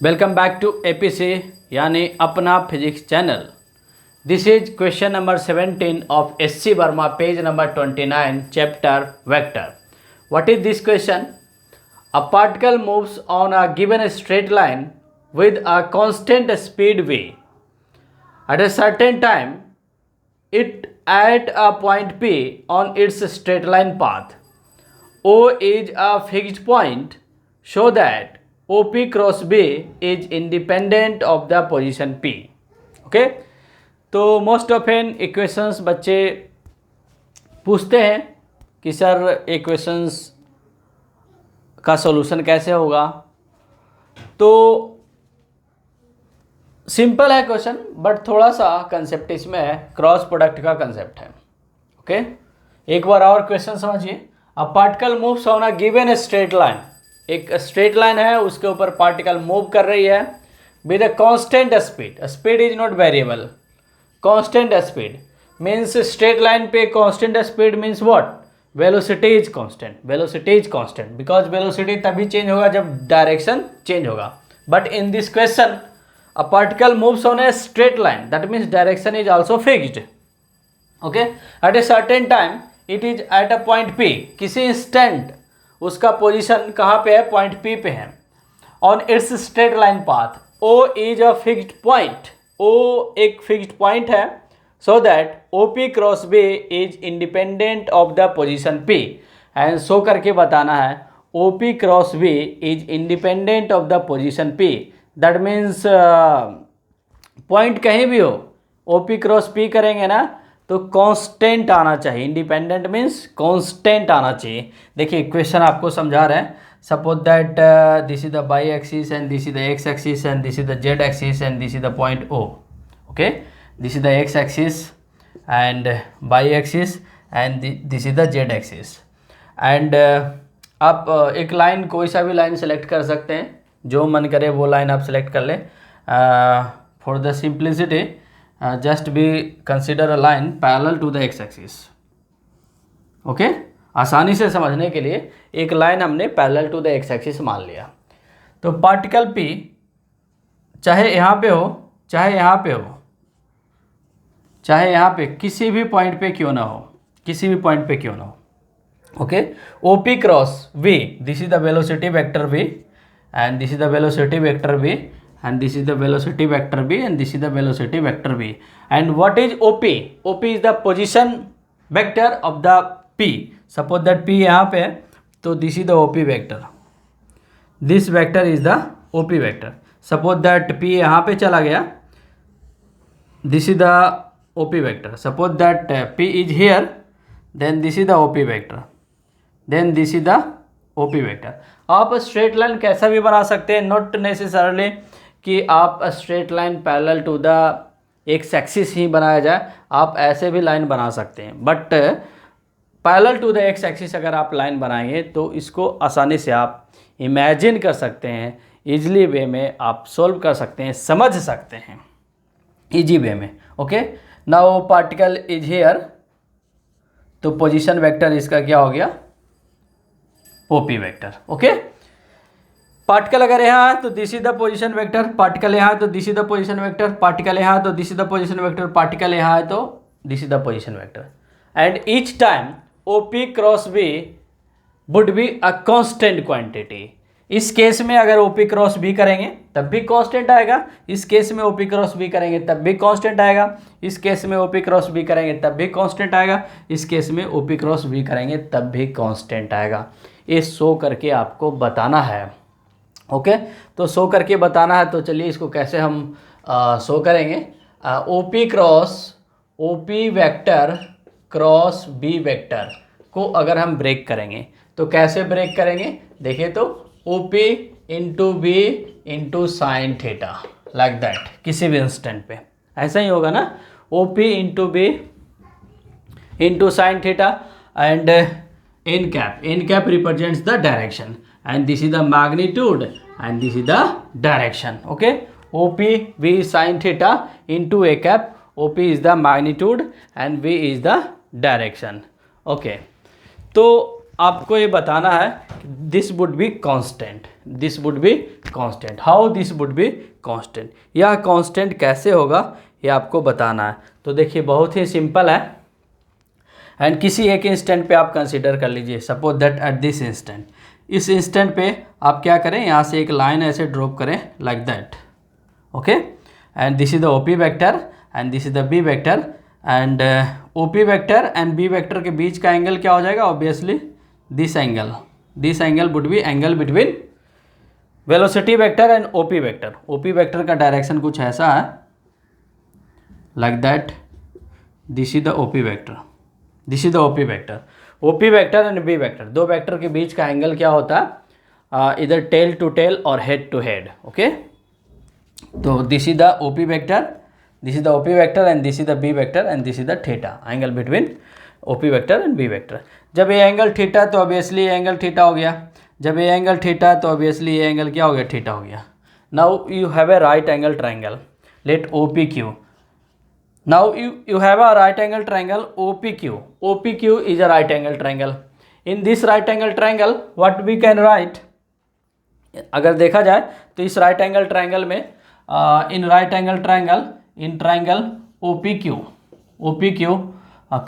Welcome back to APC यानी अपना physics channel. This is question number 17 of SC Verma, page number 29, chapter vector. What is this question? A particle moves on a given straight line with a constant speed v. At a certain time, it at a point P on its straight line path. O is a fixed point, so that OP cross B is independent of the position P. Okay? तो most often equations बच्चे पूछते हैं कि sir equations का solution कैसे होगा। तो simple है क्वेश्चन, बट थोड़ा सा कंसेप्ट इसमें है, क्रॉस प्रोडक्ट का कंसेप्ट है। ओके, एक बार और क्वेश्चन समझिए। A particle moves on a given straight line, एक स्ट्रेट लाइन है, उसके ऊपर पार्टिकल मूव कर रही है with a constant speed. Speed is not variable, constant speed means straight line पे constant speed means what? Velocity is constant. Velocity is constant because velocity तभी change होगा जब डायरेक्शन चेंज होगा। But in this question a particle moves on a straight line, that means direction is also fixed. Okay, at a certain time it is at a point P, किसी instant उसका position कहाँ पे है? point P पे है। on its straight line path, O is a fixed point, O एक fixed point है, so that OP cross B is independent of the position P, and so करके बताना है OP cross B is independent of the position P। That means point कहीं भी हो, OP cross P करेंगे ना तो कांस्टेंट आना चाहिए। इंडिपेंडेंट मीन्स कांस्टेंट आना चाहिए। देखिए क्वेश्चन आपको समझा रहे हैं। Suppose that this is the by axis and this is the x axis and this is the Z axis and this is the point O। Okay, this is the x axis and by axis and this is the Z axis. And आप एक line, कोई सा भी line select कर सकते हैं, जो मन करे वो लाइन आप सेलेक्ट कर लें। For the simplicity just be consider a line parallel to the x axis. Okay, आसानी से समझने के लिए एक लाइन हमने parallel to the x axis मान लिया। तो पार्टिकल P चाहे यहाँ पे हो, चाहे यहाँ पे हो, चाहे यहाँ पे, किसी भी पॉइंट पे क्यों ना हो, किसी भी पॉइंट पे क्यों ना हो। Okay, OP cross V, this is the velocity vector V, and this is the velocity vector v, and this is the velocity vector v, and this is the velocity vector v. And what is OP? OP is the position vector of the P. Suppose that P यहाँ पे है तो this is the OP vector, this vector is the OP vector. Suppose that P यहाँ पे चला गया, this is the OP vector. Suppose that P is here, then this is the OP vector, then this is the OP vector. आप straight line कैसा भी बना सकते हैं, नॉट नेसेसरली कि आप straight line parallel to the x axis ही बनाया जाए, आप ऐसे भी लाइन बना सकते हैं। But parallel to the x axis अगर आप लाइन बनाएंगे तो इसको आसानी से आप इमेजिन कर सकते हैं, ईजिली वे में आप सोल्व कर सकते हैं, समझ सकते हैं ईजी वे में। Okay, now particle is here, तो पोजीशन वेक्टर इसका क्या हो गया? OP vector. ओके, पार्टिकल अगर यहाँ है तो this is the position vector, particle यहाँ है तो this is the position vector, particle यहाँ है तो this is the position vector, particle यहाँ है तो this is the position vector. And each time OP cross B would be a constant quantity. इस केस में अगर OP क्रॉस B करेंगे तब भी कांस्टेंट आएगा, इस केस में OP क्रॉस B करेंगे तब भी कांस्टेंट आएगा, इस केस में OP क्रॉस B करेंगे तब भी कांस्टेंट आएगा, इस केस में OP क्रॉस B करेंगे तब भी कांस्टेंट आएगा। ये शो करके आपको बताना है। ओके, तो शो करके बताना है, तो चलिए इसको कैसे हम शो करेंगे। OP vector cross B vector को अगर हम ब्रेक करेंगे तो कैसे ब्रेक करेंगे? देखिए तो OP into B into sine theta, like that, किसी भी इंस्टेंट पे ऐसा ही होगा ना। OP into B into sine theta and n cap represents the direction, and this is the magnitude and this is the direction. Okay, OP V sin theta into a cap, OP is the magnitude and V is the direction. Okay, तो आपको ये बताना है this would be constant, this would be constant, how this would be constant, यह constant कैसे होगा ये आपको बताना है। तो देखिए बहुत ही सिंपल है एंड किसी एक इंस्टेंट पे आप कंसीडर कर लीजिए, suppose that at this instant, इस इंस्टेंट पे आप क्या करें, यहाँ से एक लाइन ऐसे ड्रॉप करें like that, okay, and this is the OP vector and this is the B vector and OP vector and B vector के बीच का एंगल क्या हो जाएगा, obviously this angle would be angle between velocity vector and OP vector. OP vector का direction कुछ ऐसा है like that, this is the OP vector, this is the OP vector, OP vector and B vector, दो vector के बीच का angle क्या होता है, इधर टेल टू टेल और हेड टू हेड, ओके। तो this is the OP vector, this is the OP vector and this is the B vector and this is the theta, angle between OP vector and B vector. जब ये angle theta तो obviously ये angle theta हो गया, जब ये angle theta तो obviously ये एंगल क्या हो गया, थीटा हो गया। Now you have a right angle triangle, let OPQ, now you have a right angle triangle OPQ. OPQ is a right angle triangle. In this right angle triangle what we can write, अगर देखा जाए तो इस right angle triangle में in right angle triangle, in triangle OPQ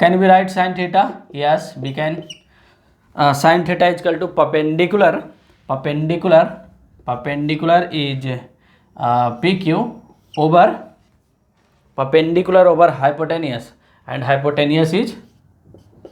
can we write sin theta? Yes, we can. Sin theta is equal to perpendicular is PQ over perpendicular over hypotenuse and hypotenuse is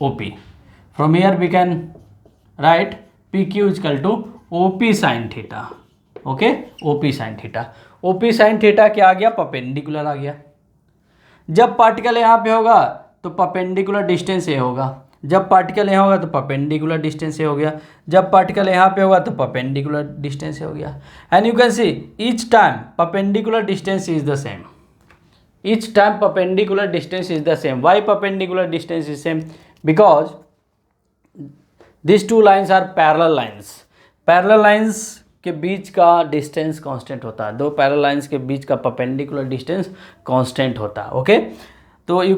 OP. From here we can write PQ is equal to OP sin theta, okay, OP sin theta, OP sin theta क्या आ गया, perpendicular आ गया। जब particle यहाँ पे होगा तो perpendicular distance ये होगा, जब पार्टिकल यहाँ होगा तो परपेंडिकुलर डिस्टेंस ये हो गया, जब पार्टिकल यहाँ पे होगा तो परपेंडिकुलर डिस्टेंस ये हो गया। And you can see each time perpendicular distance is the same, each time perpendicular distance is the same. Why perpendicular distance is same? Because these two lines are parallel lines. Parallel lines के बीच का distance constant होता है, दो parallel lines के बीच का perpendicular distance constant होता है, ओके। तो you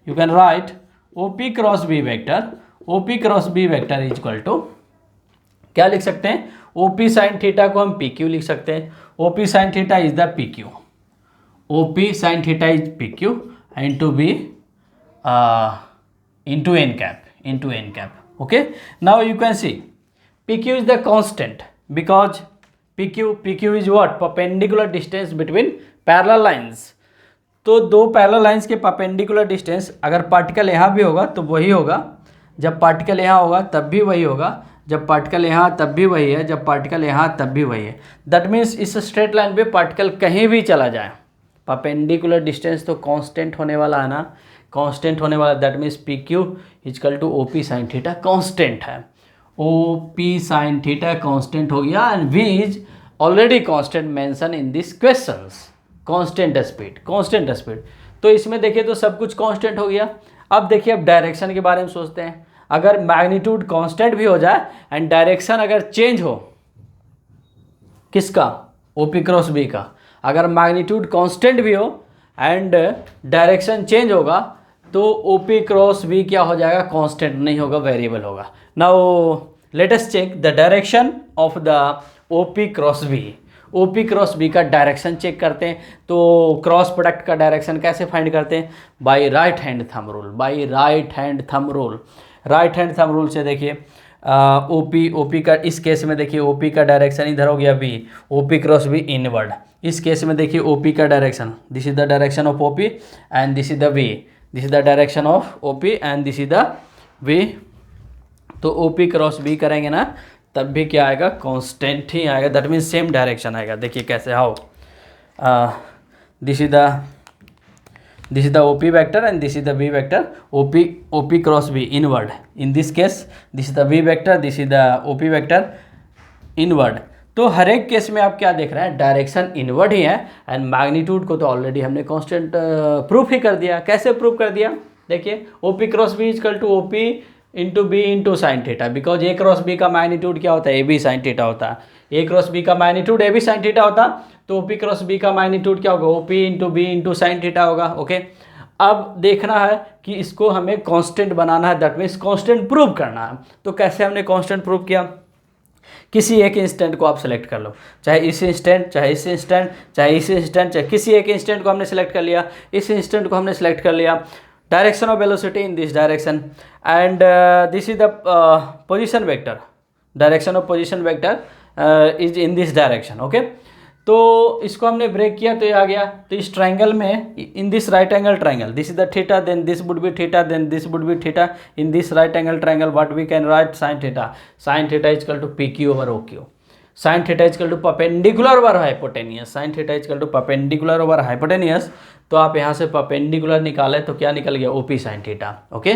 can write OP cross B vector, OP cross B vector is equal to क्या लिख सकते हैं, OP साइन थीटा को हम PQ लिख सकते हैं, OP sine theta is the PQ, OP sine theta is PQ into B into n cap, okay. Now you can see PQ is the constant because PQ is what, perpendicular distance between parallel lines। तो दो parallel lines के perpendicular distance, अगर particle यहाँ भी होगा तो वही होगा, जब पार्टिकल यहाँ होगा तब भी वही होगा, जब पार्टिकल यहाँ तब भी वही है, जब पार्टिकल यहाँ तब भी वही है। दैट मीन्स इस स्ट्रेट लाइन पे पार्टिकल कहीं भी चला जाए परपेंडिकुलर डिस्टेंस तो कांस्टेंट होने वाला है ना, कांस्टेंट होने वाला। That means PQ equal to OP sine theta constant है, OP साइन थीटा कांस्टेंट हो गया and V is already constant mention in this questions, constant speed. तो इसमें देखिए तो सब कुछ कांस्टेंट हो गया। अब देखिए अब डायरेक्शन के बारे में सोचते हैं, अगर मैग्नीट्यूड कांस्टेंट भी हो जाए एंड डायरेक्शन अगर चेंज हो, किसका, OP क्रॉस B का, अगर मैग्नीट्यूड कांस्टेंट भी हो एंड डायरेक्शन चेंज होगा तो OP क्रॉस B क्या हो जाएगा, कांस्टेंट नहीं होगा, वेरिएबल होगा। Now let us check the direction of the OP cross B। OP cross B का डायरेक्शन चेक करते हैं, तो क्रॉस प्रोडक्ट का डायरेक्शन कैसे फाइंड करते हैं, by right hand thumb rule, by right hand thumb rule. Right hand thumb rule से देखिए OP का, इस केस में देखिए OP का डायरेक्शन इधर हो गया B, OP cross B inward. इस केस में देखिए OP का direction, this is the direction of OP and this is the V, this is the direction of OP and this is the V। तो OP cross B करेंगे ना तब भी क्या आएगा, कांस्टेंट ही आएगा, दैट मीन्स सेम डायरेक्शन आएगा। देखिए कैसे, how, this is the OP vector and this is the B vector, OP cross B inward. In this case this is the B vector, this is the OP vector inward. तो हर एक case में आप क्या देख रहे हैं, direction inward ही है and magnitude को तो ऑलरेडी हमने कांस्टेंट प्रूफ ही कर दिया। कैसे प्रूफ कर दिया, देखिए OP cross B is equal to OP into B into sine theta, because A cross B का मैग्नीट्यूड क्या होता है, AB साइन थीटा होता है। A क्रॉस B का मैग्नीट्यूड AB साइन थीटा होता तो OP क्रॉस B का मैग्नीट्यूड क्या होगा, OP into B into sine theta होगा, ओके। अब देखना है कि इसको हमें कांस्टेंट बनाना है, दैट मीन्स कांस्टेंट प्रूव करना है। तो कैसे हमने कांस्टेंट प्रूव किया, किसी एक इंस्टेंट को आप सेलेक्ट कर लो, चाहे इस इंस्टेंट, चाहे इस इंस्टेंट, चाहे इस इंस्टेंट, चाहे किसी एक इंस्टेंट को हमने सेलेक्ट कर लिया, इस इंस्टेंट को हमने सेलेक्ट कर लिया, direction of velocity in this direction and this is the position vector, direction of position vector is in this direction. Okay, तो इसको हमने ब्रेक किया तो ये आ गया। तो इस ट्राइंगल में, in this right angle triangle, this is the theta, then this would be theta, then this would be theta, in this right angle triangle what we can write sine theta, sine theta is equal to P Q over O Q, sine theta is equal to perpendicular over hypotenuse, sine theta is equal to perpendicular over hypotenuse. तो आप यहाँ से perpendicular निकाले तो क्या निकल गया, OP sine theta. Okay,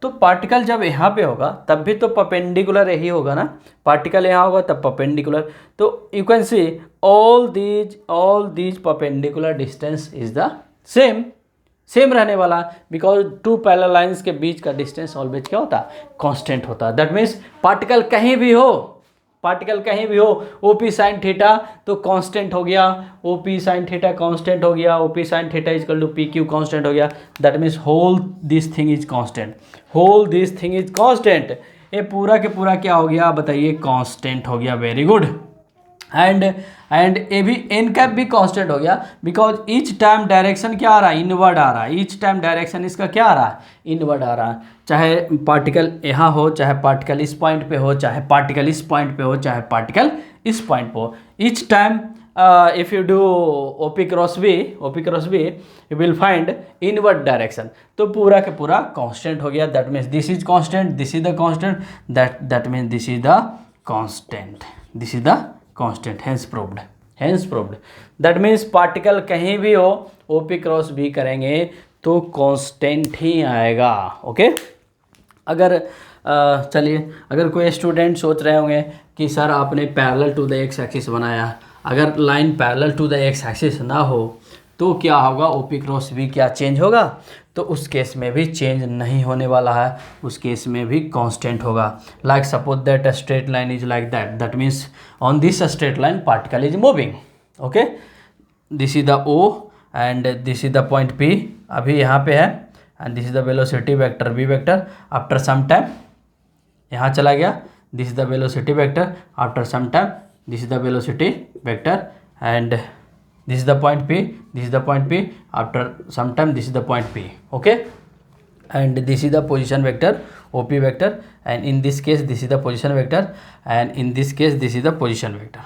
तो पार्टिकल जब यहाँ पे होगा तब भी तो परपेंडिकुलर यही होगा ना, पार्टिकल यहाँ होगा तब परपेंडिकुलर। तो you can see all these perpendicular distance is the same रहने वाला, बिकॉज टू पैरेलल लाइंस के बीच का डिस्टेंस ऑलवेज क्या होता है, कांस्टेंट होता है। दैट मीन्स पार्टिकल कहीं भी हो, ओपी साइन थीटा तो कांस्टेंट हो गया, ओपी साइन थीटा कांस्टेंट हो गया, OP sine theta is equal to P Q constant हो गया। That means whole this thing is constant, ये पूरा के पूरा क्या हो गया बताइए, कांस्टेंट हो गया। Very good. एंड ये भी एन कैप भी कांस्टेंट हो गया, बिकॉज ईच टाइम डायरेक्शन क्या आ रहा है, इनवर्ड आ रहा है। ईच टाइम डायरेक्शन इसका क्या आ रहा है, इनवर्ड आ रहा है। चाहे पार्टिकल यहाँ हो, चाहे पार्टिकल इस पॉइंट पे हो, चाहे पार्टिकल इस पॉइंट पे हो, चाहे पार्टिकल इस पॉइंट पे हो, each time if you do OP cross B you will find inward direction. तो पूरा के पूरा कांस्टेंट हो गया। That means this is constant, this is the constant, that means this is the constant, hence proved. That means particle कहीं भी हो, OP cross B करेंगे तो कांस्टेंट ही आएगा। ओके, अगर चलिए, अगर कोई स्टूडेंट सोच रहे होंगे कि सर आपने parallel to the x axis बनाया, अगर line parallel to the x axis ना हो तो क्या होगा, ओपी क्रॉस बी क्या चेंज होगा, तो उस केस में भी चेंज नहीं होने वाला है, उस केस में भी कांस्टेंट होगा। Like suppose that a straight line is like that means on this straight line particle is moving. Okay, this is the O and this is the point P, अभी यहाँ पे है, and this is the velocity vector V vector. After some time यहाँ चला गया, this is the velocity vector, after some time this is the velocity vector, and this is the point P, after some time this is the point P. Okay, and this is the position vector OP vector, and in this case this is the position vector, and in this case this is the position vector.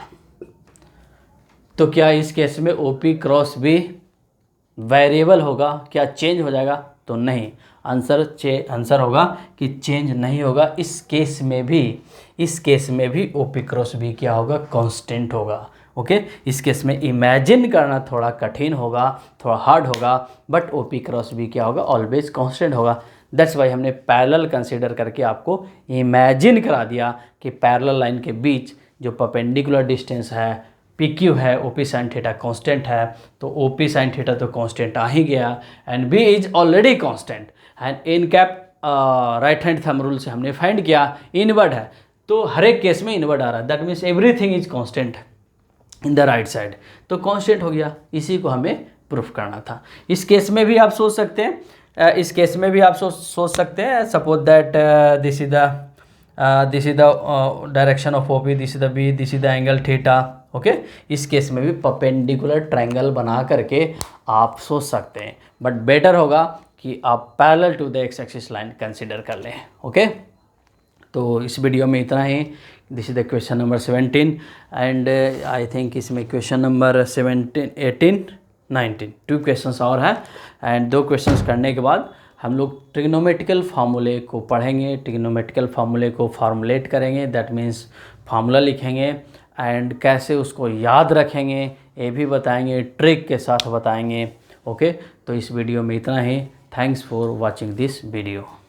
तो क्या इस case में OP cross B variable होगा, क्या change हो जाएगा, तो नहीं। आंसर होगा कि चेंज नहीं होगा। इस केस में भी ओपी क्रॉस भी क्या होगा, कांस्टेंट होगा। ओके, इस केस में इमेजिन करना थोड़ा कठिन होगा, थोड़ा हार्ड होगा, बट ओपी क्रॉस भी क्या होगा, ऑलवेज कांस्टेंट होगा। दैट्स वाई हमने पैरेलल कंसीडर करके आपको इमेजिन करा दिया कि पैरेलल लाइन के बीच जो परपेंडिकुलर डिस्टेंस है पी क्यू है, ओपी साइन थीटा कांस्टेंट है, तो ओपी साइन थीटा तो कांस्टेंट आ ही गया, and B is already constant, and in cap right hand thumb rule से हमने फाइंड किया इनवर्ड है, तो हर एक केस में इनवर्ड आ रहा है। That means everything is constant in the right side, तो कांस्टेंट हो गया। इसी को हमें प्रूफ करना था। इस केस में भी आप सोच सकते हैं, suppose that this is the direction of OP, this is the B, this is the angle theta. Okay, इस केस में भी परपेंडिकुलर ट्रायंगल बना करके आप सोच सकते हैं, बट बेटर होगा कि आप parallel to the x axis line consider कर लें। ओके, तो इस वीडियो में इतना ही। This is the question number 17, and I think इसमें क्वेश्चन नंबर 17, 18, 19 2 क्वेश्चंस और हैं, एंड 2 क्वेश्चंस करने के बाद हम लोग ट्रिग्नोमेट्रिकल फार्मूले को पढ़ेंगे, ट्रिग्नोमेट्रिकल फार्मूले को फार्मुलेट करेंगे, दैट मीन्स फार्मूला लिखेंगे, एंड कैसे उसको याद रखेंगे ये भी बताएंगे, ट्रिक के साथ बताएंगे। ओके, तो इस वीडियो में इतना ही। Thanks for watching this video.